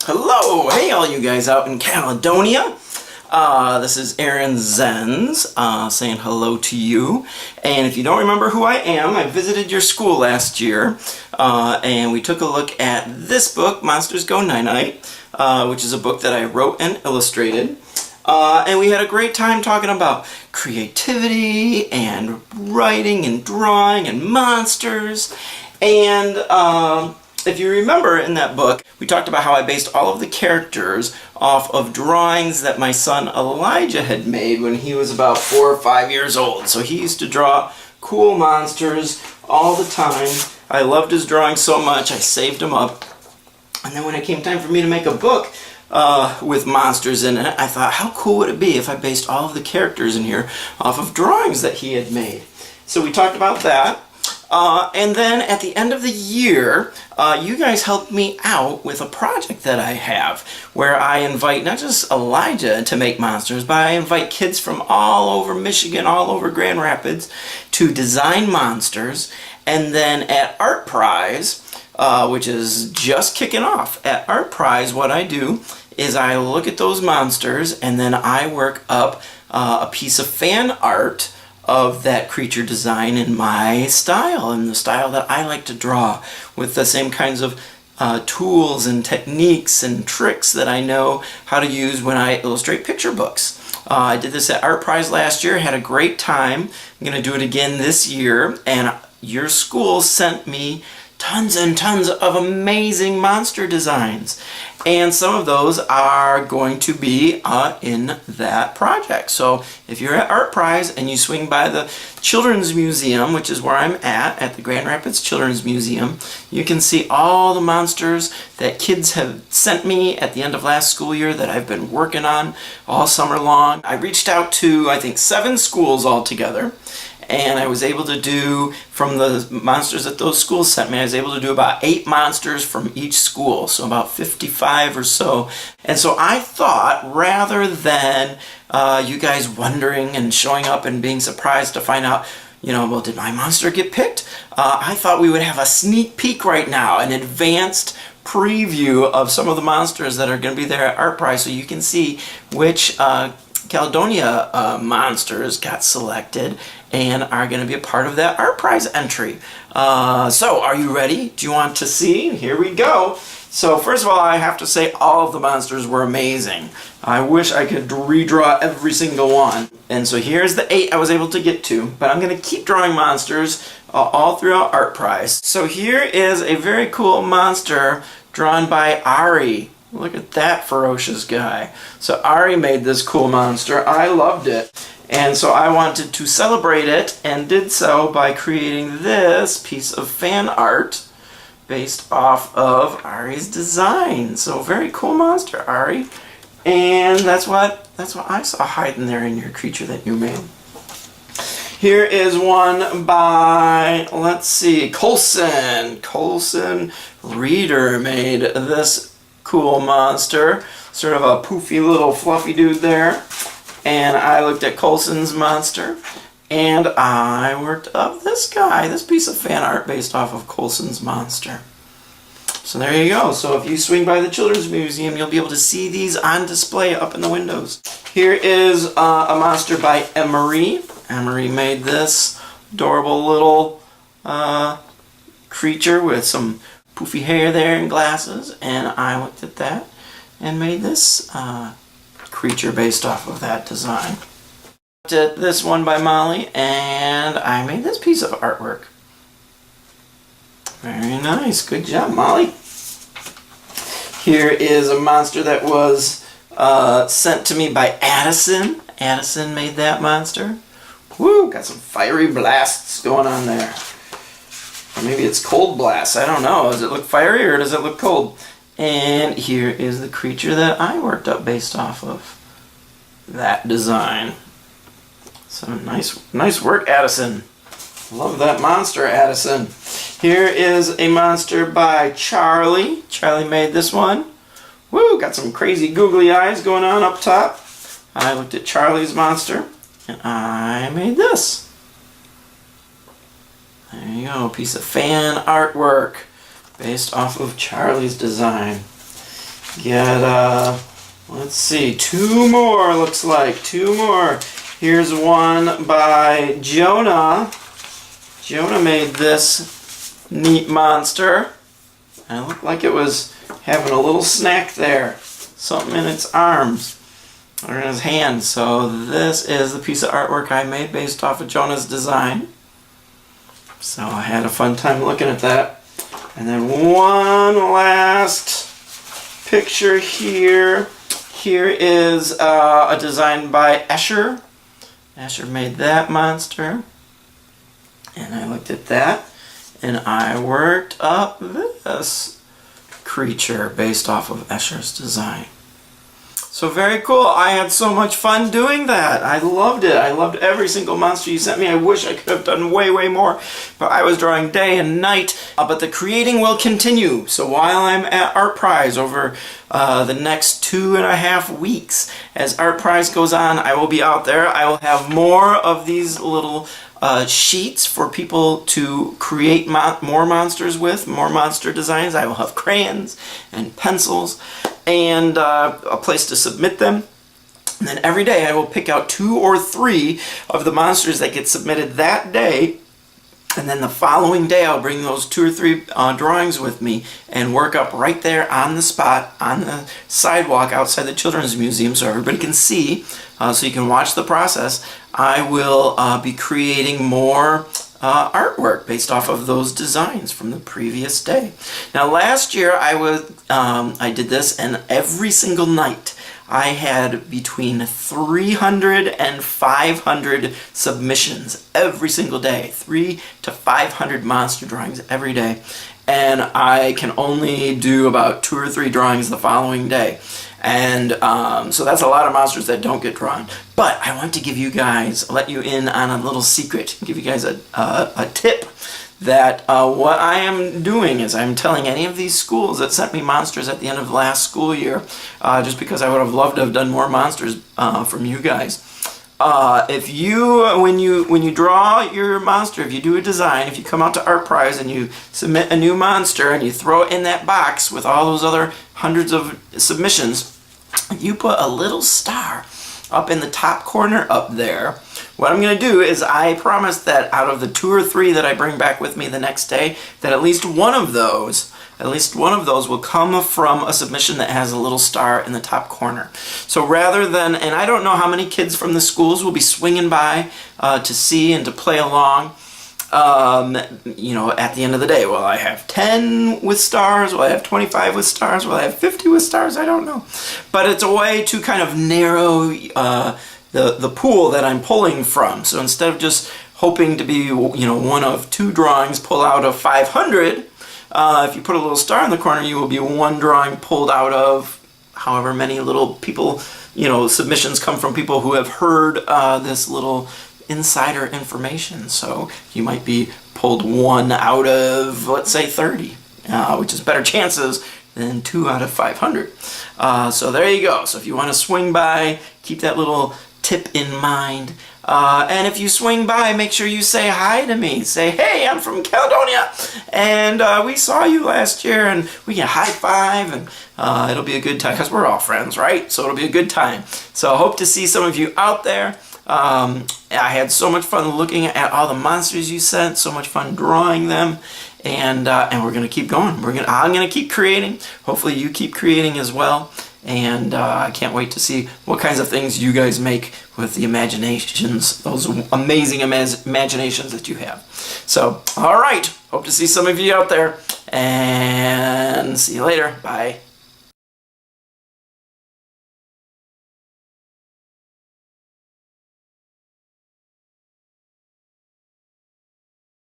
Hello! Hey all you guys out in Caledonia! This is Aaron Zenz saying hello to you. And if you don't remember who I am, I visited your school last year and we took a look at this book, Monsters Go Night-Night, which is a book that I wrote and illustrated. And we had a great time talking about creativity and writing and drawing and monsters. And if you remember in that book, we talked about how I based all of the characters off of drawings that my son Elijah had made when he was about 4 or 5 years old. So he used to draw cool monsters all the time. I loved his drawing so much, I saved them up. And then when it came time for me to make a book with monsters in it, I thought, how cool would it be if I based all of the characters in here off of drawings that he had made? So we talked about that. And then at the end of the year, you guys helped me out with a project that I have where I invite not just Elijah to make monsters, but I invite kids from all over Michigan, all over Grand Rapids to design monsters. And then at Art Prize, which is just kicking off, at Art Prize what I do is I look at those monsters and then I work up a piece of fan art of that creature design in my style, and the style that I like to draw, with the same kinds of tools and techniques and tricks that I know how to use when I illustrate picture books. I did this at Art Prize last year, had a great time. I'm going to do it again this year, and your school sent me tons and tons of amazing monster designs, and some of those are going to be in that project. So if you're at Art Prize and you swing by the Children's Museum, which is where I'm at the Grand Rapids Children's Museum, you can see all the monsters that kids have sent me at the end of last school year that I've been working on all summer long. I reached out to, I think, 7 schools altogether, and I was able to do, from the monsters that those schools sent me, I was able to do about 8 monsters from each school, so about 55 or so. And so I thought, rather than you guys wondering and showing up and being surprised to find out, you know, well, did my monster get picked? I thought we would have a sneak peek right now, an advanced preview of some of the monsters that are going to be there at Art Prize, so you can see which Caledonia monsters got selected and are going to be a part of that Art Prize entry. So, are you ready? Do you want to see? Here we go. So, first of all, I have to say all of the monsters were amazing. I wish I could redraw every single one. And so here's the 8 I was able to get to, but I'm going to keep drawing monsters all throughout Art Prize. So here is a very cool monster drawn by Ari. Look at that ferocious guy. So Ari made this cool monster. I loved it. And so I wanted to celebrate it and did so by creating this piece of fan art based off of Ari's design. So very cool monster, Ari. And that's what I saw hiding there in your creature that you made. Here is one by, let's see, Colson. Colson Reader made this cool monster, sort of a poofy little fluffy dude there. And I looked at Colson's monster and I worked up this guy, this piece of fan art based off of Colson's monster. So there you go. So if you swing by the Children's Museum, you'll be able to see these on display up in the windows. Here is a monster by Emery. Emery made this adorable little creature with some poofy hair there and glasses, and I looked at that and made this creature based off of that design. Looked at this one by Molly, and I made this piece of artwork. Very nice. Good job, Molly. Here is a monster that was sent to me by Addison. Addison made that monster. Woo! Got some fiery blasts going on there. Or maybe it's cold blasts. I don't know. Does it look fiery or does it look cold? And here is the creature that I worked up based off of that design. So nice work, Addison. Love that monster, Addison. Here is a monster by Charlie. Charlie made this one. Woo! Got some crazy googly eyes going on up top. I looked at Charlie's monster and I made this. There you go, a piece of fan artwork based off of Charlie's design. Get, let's see, 2 more, looks like. 2 more. Here's one by Jonah. Jonah made this neat monster. And it looked like it was having a little snack there. Something in its arms or in his hand. So this is the piece of artwork I made based off of Jonah's design. So I had a fun time looking at that. And then one last picture here. Here is a design by Escher. Escher made that monster. And I looked at that. And I worked up this creature based off of Escher's design. So very cool. I had so much fun doing that. I loved it. I loved every single monster you sent me. I wish I could have done way, way more. But I was drawing day and night. But the creating will continue. So while I'm at Art Prize over the next 2.5 weeks, as Art Prize goes on, I will be out there. I will have more of these little sheets for people to create more monsters with, more monster designs. I will have crayons and pencils and a place to submit them. And then every day I will pick out 2 or 3 of the monsters that get submitted that day. And then the following day I'll bring those 2 or 3 drawings with me and work up right there on the spot, on the sidewalk outside the Children's Museum so everybody can see, so you can watch the process. I will be creating more artwork based off of those designs from the previous day. Now last year I did this, and every single night I had between 300 and 500 submissions every single day. 300 to 500 monster drawings every day. And I can only do about 2 or 3 drawings the following day. And so that's a lot of monsters that don't get drawn. But I want to give you guys, let you in on a little secret, give you guys a tip that what I am doing is I'm telling any of these schools that sent me monsters at the end of last school year, just because I would have loved to have done more monsters from you guys. If you, when you draw your monster, if you do a design, if you come out to Art Prize and you submit a new monster and you throw it in that box with all those other hundreds of submissions, you put a little star up in the top corner up there. What I'm going to do is I promise that out of the 2 or 3 that I bring back with me the next day, that at least one of those will come from a submission that has a little star in the top corner. So rather than, and I don't know how many kids from the schools will be swinging by to see and to play along, you know, at the end of the day, will I have 10 with stars? Will I have 25 with stars? Will I have 50 with stars? I don't know. But it's a way to kind of narrow the pool that I'm pulling from. So instead of just hoping to be, you know, one of 2 drawings pull out of 500, if you put a little star in the corner, you will be 1 drawing pulled out of however many little people, you know, submissions come from people who have heard this little insider information. So you might be pulled 1 out of, let's say, 30, which is better chances than 2 out of 500. So there you go. So if you want to swing by, keep that little tip in mind. And if you swing by, make sure you say hi to me. Say, hey, I'm from Caledonia, and we saw you last year, and we can high five, and it'll be a good time, because we're all friends, right? So it'll be a good time. So I hope to see some of you out there. I had so much fun looking at all the monsters you sent, so much fun drawing them, and we're going to keep going. I'm going to keep creating. Hopefully you keep creating as well. And I can't wait to see what kinds of things you guys make with the imaginations, those amazing imaginations that you have. So, all right. Hope to see some of you out there. And see you later. Bye.